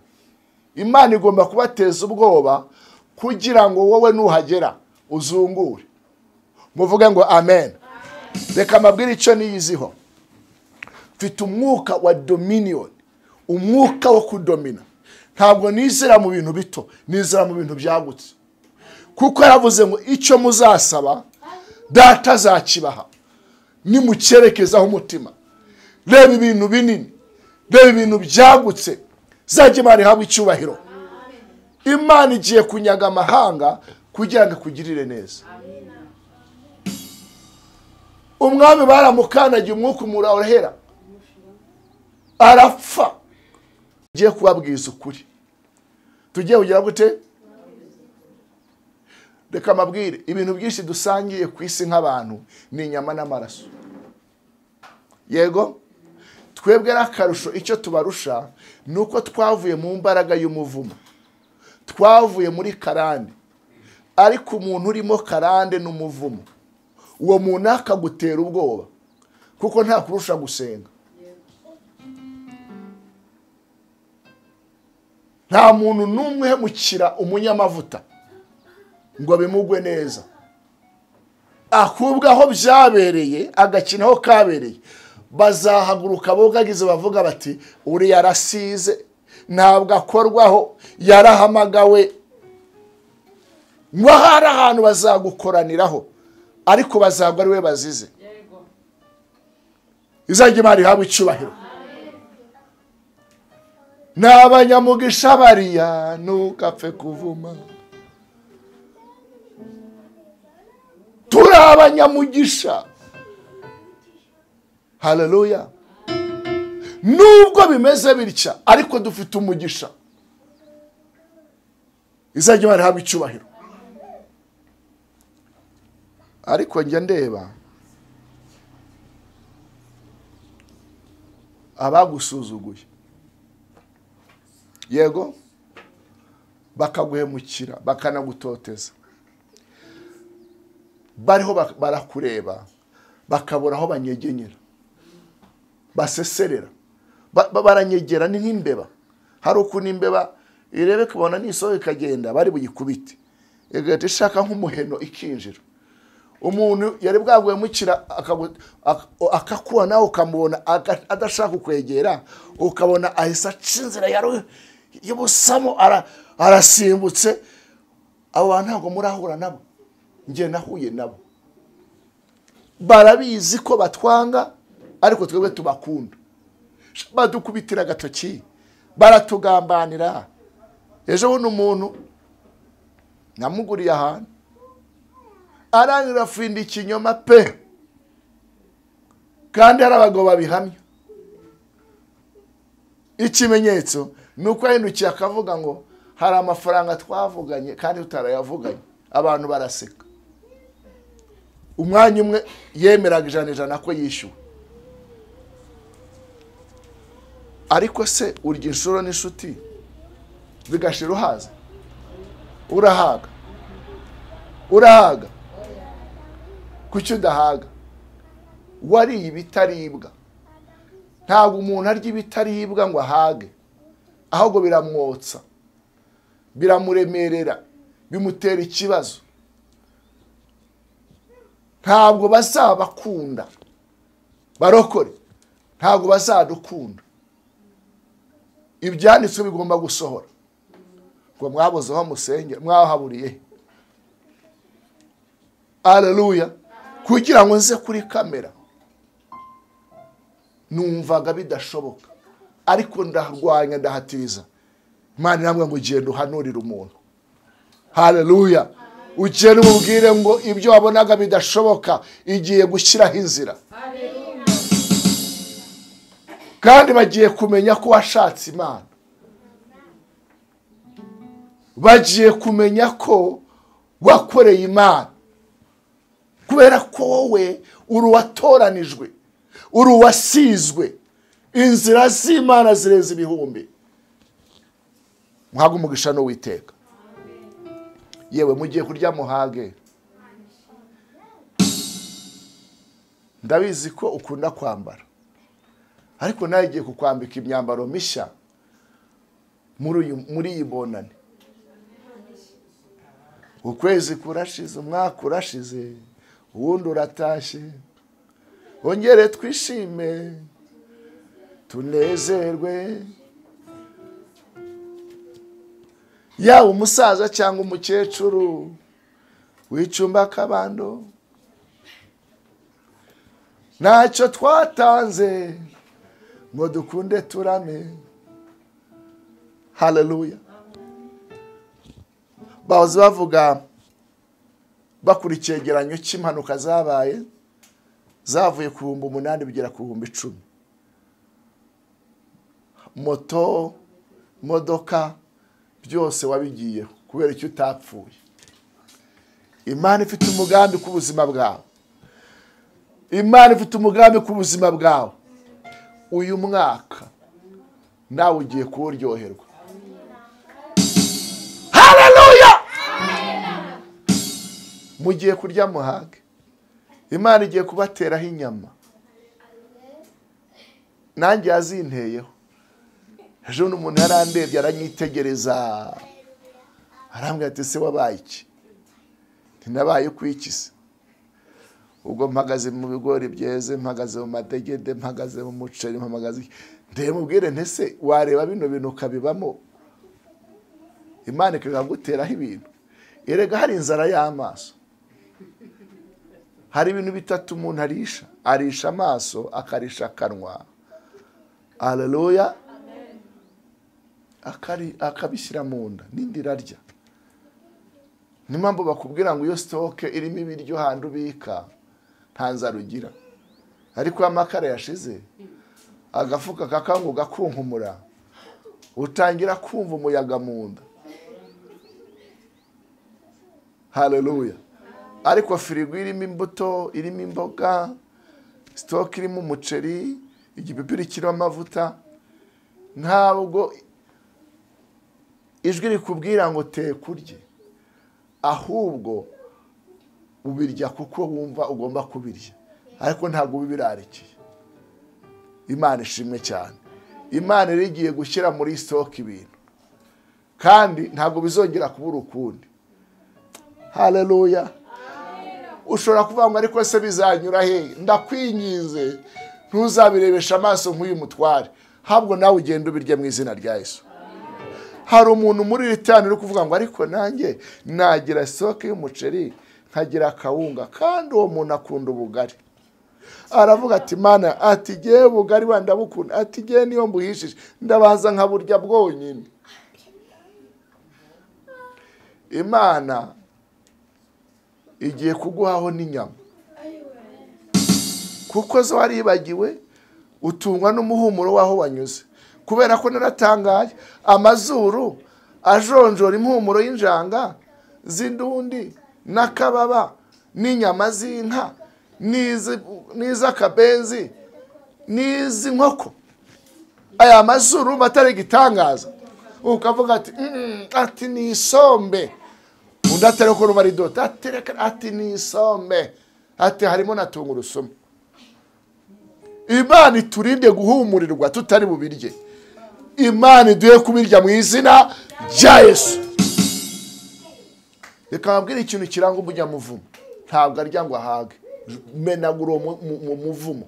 Imana igomba kubateza ubwoba kugira ngo wowe nuhagera uzungure. Muvuge ngo amen. Reka mabwire icyo niyiziho. Mfite umwuka wa dominion, umwuka wo kudomina. Ntabwo nizera mu bintu bito, nizera mu bintu byagutse. Kuko yaravuze ngo icyo muzasaba data azakibaha nimucyerekezaho umutima. Reba ibintu binini, reba ibintu byagutse, zajye Imana ihabwe icyubahiro. Imana igiye kunyaga amahanga kugira ngo ikugirire neza. Umwami baramukandagiye, umwuka urahera arapfa. Tugiye kubabwiza ukuri. Tugiye kugira gute? Reka mabwire, ibintu byinshi dusangiye ku isi nk'abantu ni inyama n'amaraso. Yego, twebwe n'akarusho icyo tubarusha nuko twavuye mu mbaraga y'umuvumo, twavuye muri karande. Ariko umuntu urimo karande n'umuvumo, uwo muntu akagutera ubwoba kuko nta kurusha gusenga. Nta muntu n'umwe uhemukira umunyamavuta ngo bimugwe neza. Ahubwo aho byabereye agakina aho kabereye, bazahaguruka bogagize bavuga bati uri yarasize, ntabwo akorwaho, yarahamagawe. Ngo hari ahantu bazagukoraniraho ariko bazagwa ari we bazize. Izajye Imana ihabwe icyubahiro. N'abanyamugisha bariya ntukapfe kuvuma. Turi abanyamugisha. Haleluya. Nubwo bimeze bitya ariko dufite umugisha. Izajye Imana ihabwe icyubahiro. Ariko njya ndeba abagusuzuguye. Yego, bakaguhemukira bakanagutoteza, bariho barakureba bakabura aho banyegenyera, baseserera, baranyegera ni nk'imbeba. Hari ukuntu imbeba irebe kubona n'isohoka ikagenda bari buyikubite, igahita ishaka nk'umuheno ikinjira. Umuntu yari bwaguhemukira akakuba nawe ukamubona adashaka kwegera, ukabona ahise aca inzira y'ubusamo arasimbutse. Abo bantu ntabwo murahura nabo, njye nahuye nabo. Barabizi ko batwanga ariko twebwe tubakunda, badukubitira agatoki, baratugambanira. Ejo buno umuntu namuguriye ahantu arangira afinda ikinyoma pe, kandi hari abagabo babihamya. Ikimenyetso ni uko yahindukiye akavuga ngo hari amafaranga twavuganye kandi tutarayavuganye. Abantu baraseka. Umwanya umwe yemeraga ijana ko yishyuwe. Ariko se urya inshuro n'inshuti bigashira uhaza? Urahaga kuki udahaga? Wariye ibitaribwa. Ntabwo umuntu arya ibitaribwa ngo ahage, ahubwo biramwotsa, biramuremerera, bimutera ikibazo. Ntabwo bazabakunda barokore, ntabwo bazadukunda. Ibyanditswe bigomba gusohora ngo mwaboze aho musenge, mwahaburiye. Haleluya. Kugira ngo nze kuri kamera numvaga bidashoboka, ariko ndarwanya ndahatiriza. Imana namwe ngo genda uhanurira umuntu. Haleluya. Ugende umubwire ngo ibyo wabonaga bidashoboka igiye gushyiraho inzira. Kandi bagiye kumenya ko washatse Imana, bagiye kumenya ko wakoreye Imana, kubera ko wowe uri watoranijwe, uri wasizwe. Inzira z'Imana zireza ibihumbi. Muhaga umugisha no witeka. Yewe mugiye kurya muhage. Ndabizi ko ukunda kwambara, ariko nawe igiye kukwambika imyambaro mishya muri iyi bonane. Ukwezi kurashize, umwaka urashize, uwundi uratashye. Ongere twishime, tunezerwe. Yawe umusaza cyangwa umukecuru wicumba akabando, ntacyo twatanze ngo dukunde turame. Haleluya. Bahoze bavuga bakurikiye icyegeranyo cy'impanuka zabaye, zavuye ku 8,000 bigera ku 10,000. Moto, modoka, byose wabigiyeho kubera icyo utapfuye. Imana ifite umugambi ku buzima bwawe. Imana ifite umugambi ku buzima bwawe. Uyu mwaka nawe ugiye kuwuryoherwa. Haleluya. Mugiye kurya muhage. Imana igiye kubateraho inyama. Nanjye yazinteyeho. Ejo n'umuntu yarandebye aranyitegereza, arambwira ati se wabaye iki? Ntinabaye kwikisa. Ubwo mpagaze mu bigori byeze, mpagaze mu madegede, mpagaze mu muceri, mpagaze. Ndemubwire ntese wareba bino bintu kabibamo, Imana ikaguteraho ibintu. Erega hari inzara y'amaso. Hari ibintu bitatu umuntu arisha amaso, akarisha akanwa. Haleluya. Akabishyira mu nda n'indi rarya. Ni mpamvu bakubwira ngo iyo stoke irimo ibiryo handi ubika nta nzara ugira. Ariko amakara yashize, agafuka kakangu gakunkumura, utangira kumva umuyaga mu nda. Haleluya. Ariko firigo irimo imbuto, irimo imboga, stoke irimo umuceri, igipipiri kirimo amavuta, ntabwo ijwi rikubwira ngo te kurye, ahubwo ubirya kuko wumva ugomba kubirya, ariko ntabwo ubibirarikiye. Imana ishimwe cyane. Imana irigiye gushyira muri stock ibintu, kandi ntabwo bizongera kubura ukundi. Haleluya. Ushobora kuvuga ngo ariko se bizanyura he? Ndakwinginze ntuzabirebesha amaso nk'uyu mutware, habwo nawe ugenda ubirye mu izina rya Yesu. Hari umuntu muri ritani uri kuvuga ngo ariko nanjye nagira stock y'umuceri nkagira akawunga, kandi uwo muntu akunda ubugari. Aravuga ati Mana, ati giye bugari bandabukunda, ati giye niyo mbuhishije ndabaza nkaburya bwonyine. Imana igiye kuguhaho n'inyama, kuko zo waribagiwe utungwa n'umuhumuro waho wanyuze. Kubera ko naratangaye, amazuru ajonjora impumuro y'injanga z'indundi n'akababa n'inyama z'inka n'iz'akabenzi n'iz'inkoko. Aya mazuru batari gitangaza, ukavuga ati ati ni isombe, undi atari ko ruba ridota ati ni isombe, ati harimo na tungurusumu. Imana iturinde guhumurirwa tutari bubirye. Imana iduhe kubirya mu izina rya Yesu. Reka mbabwire ikintu kiranga umunyamuvumo, ntabwo arya ngo ahage. Menagura mu muvumo,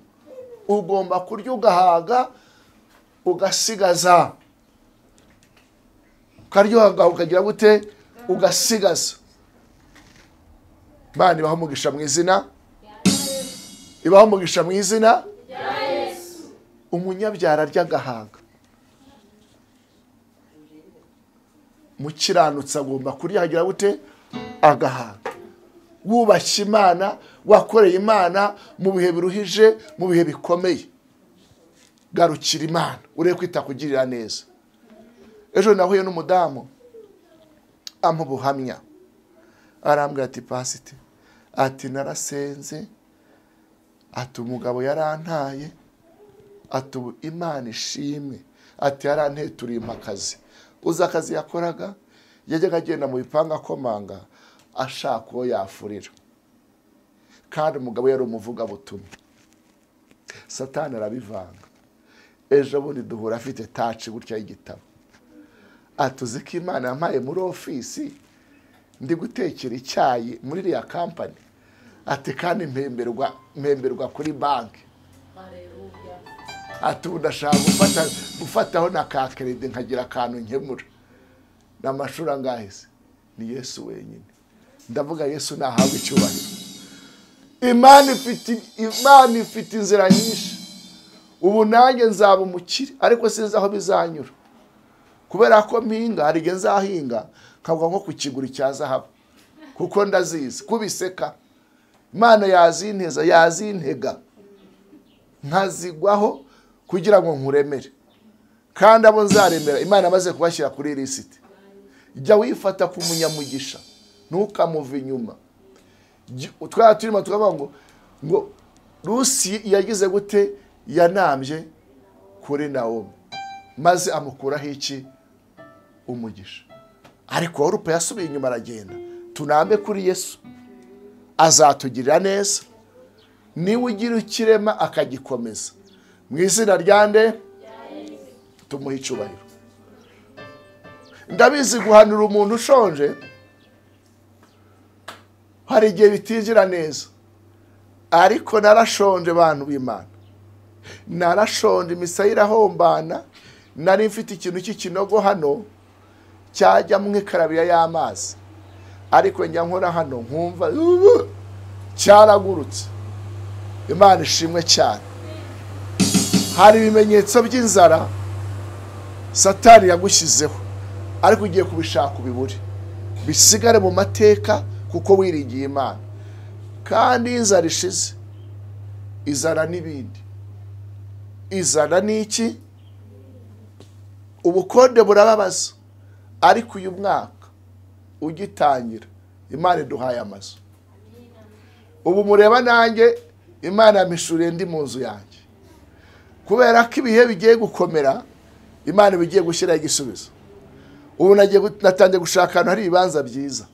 ugomba kurya ugahaga ugasigaza, ukaryoha ukagira gute ugasigaza. Imana ibaho umugisha mu izina, ibaho umugisha mu izina rya Yesu. Umunyabyara arya agahaga, mukiranutse agomba kurya agira gute agahaga. Wubashye Imana, wakoreye Imana mu bihe biruhije, mu bihe bikomeye, garukira Imana, ureke kwita kugirira neza. Ejo nahuye n'umudamu ampa ubuhamya, arambwira ati pasite, ati narasenze, ati umugabo yarantaye, ati Imana ishimwe, ati yaranteye akazi. Uzi akazi yakoraga, yajyaga agenda mu bipanga akomanga ashaka uwo yafurira, kandi umugabo yari umuvugabutumwa. Satani arabivanga. Ejo bundi duhura afite taci gutya y'igitabo, atuzi ko Imana yampaye muri ofisi ndi gutekera icyayi muri iriya kampani, ati kandi mpemberwa kuri banki. Ati udashaka gufataho na ka credit nkagira akantu nkemura. N'amashuri angahise ni Yesu wenyine. Ndavuga Yesu nahawe icyubahiro. Imana ifite inzira nyinshi. Ubu nanjye nzaba umukire, ariko sinzi aho bizanyura. Kubera ko mpinga, hari igihe nzahinga nkavuga nko ku kiguri cya zahabu, kuko ndazizi kubiseka. Imana yazinteza, yazintega nkazigwaho kugira ngo nkuremere, kandi abo nzaremera Imana amaze kubashyira kuri lisiti. Jya wifata ku munyamugisha, ntukamuve inyuma. Twaba turimo tukavuga ngo Rusi yagize gute, yanambye kuri Naomi maze amukuraho iki umugisha. Ariko Orupa yasubiye inyuma aragenda. Tunambe kuri Yesu, azatugirira neza, niwe ugira ikirema akagikomeza. Mu izina ryande tumuha icyubahiro. Ndabizi guhanura umuntu ushonje hari igihe bitinjira neza, ariko narashonje bantu b'Imana, narashonje imisaya irahombana. Nari mfite ikintu cy'ikinogo hano cyajya mu ikarabiya y'amazi, ariko njya nkora hano nkumva cyaragurutse. Imana ishimwe cyane. Hari ibimenyetso by'inzara Satani yagushyizeho, ariko ugiye kubishaka ubibure, bisigare mu mateka, kuko wiringiye Imana. Kandi inzara ishize izana n'ibindi. Izana n'iki? Ubukonde burababaza, ariko uyu mwaka ugitangira Imana iduhaye amazu. Ubu mureba nanjye Imana yamishuriye ndi mu nzu yanjye, kubera ko ibihe bigiye gukomera Imana bigiye gushyiraho igisubizo. ubu natangiye gushaka ahantu hari ibibanza byiza.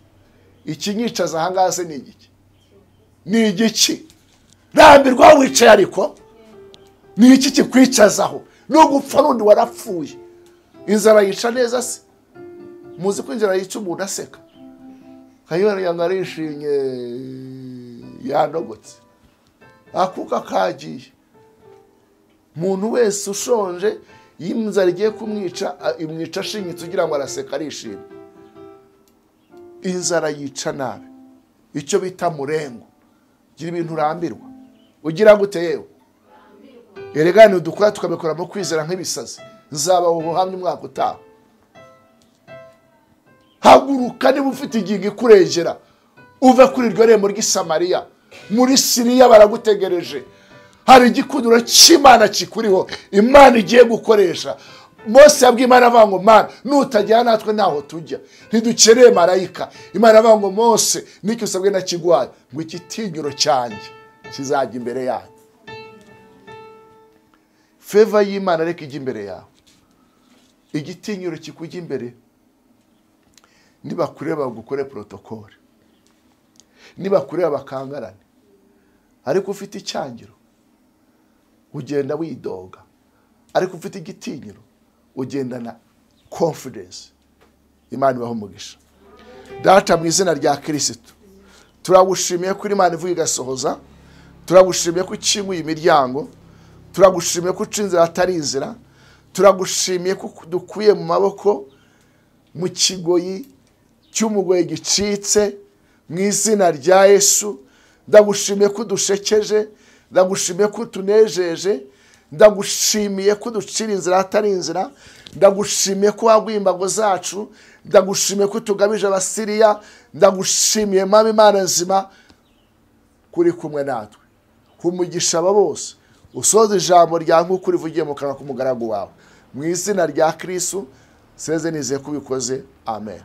Ikinyicaza ahangaha se ni igiki? Ni igiki? Rambirwa wicaye ariko ni iki kikwicazaho? No gupfa n'undi warapfuye. Inzara yica neza se? Muzi ko inzara yica umuntu aseka? Kayibana yangarishimye yanogotse. Akuka kagiye. Muntu wese ushonje y'inzara igiye kumwica imwica ashinyitse ugira ngo araseka arishimye. Inzara yica nabi. Icyo bita murengo. Gira ibintu urambirwa. Ugira gute yewe? Yeregane udukora tukabikora mu kwizera nk'ibisazi. Nzaba ubuhamya umwaka utaha. Haguruka niba ufite igingo ikurengera. Uve kuri iryo rembo ry'Isamariya. Muri Siriya baragutegereje. Hari igikundiro cy'Imana kikuriho. Imana igiye gukoresha. Mose yabwiye Imana avuga ngo Mana nutajyana natwe naho tujya. Ntidukereye marayika. Imana avuga ngo Mose nicyo usabwe na kigwaye ngo igitinyiro cyanjye kizajya imbere yawe. Feva y'Imana reka ijya imbere yawe. Igitinyiro kikujya imbere. Niba kureba gukore protocole. Niba kureba bakangarane. Ariko ufite icyangiro ugenda widoga. Ariko ufite igitinyiro ugendana confidence. Imana ibaho umugisha. Data mu izina rya Kristo turagushimiye ko Imana ivuga igasohoza. Turagushimiye ko ukinguye imiryango. Turagushimiye ko ucinzira atari inzira. Turagushimiye ko dukuye mu maboko mu kigoyi cy'umugoyi gicitse mu izina rya Yesu. Ndagushimiye ko dushekeje. Ndagushimiye ko tunejeje. Ndagushimiye ko ducira inzira atari inzira. Ndagushimiye ko waguye imbago zacu. Ndagushimiye ko tugabije abasiriya. Ndagushimiye Mama Imana nzima kuri kumwe natwe. Kumugisha aba bose. Usoze ijambo rya nk'uko urivugiye mu kanwa k'umugaragu wawe. Mu izina rya Kristo seze nizeye kubikoze. Amen.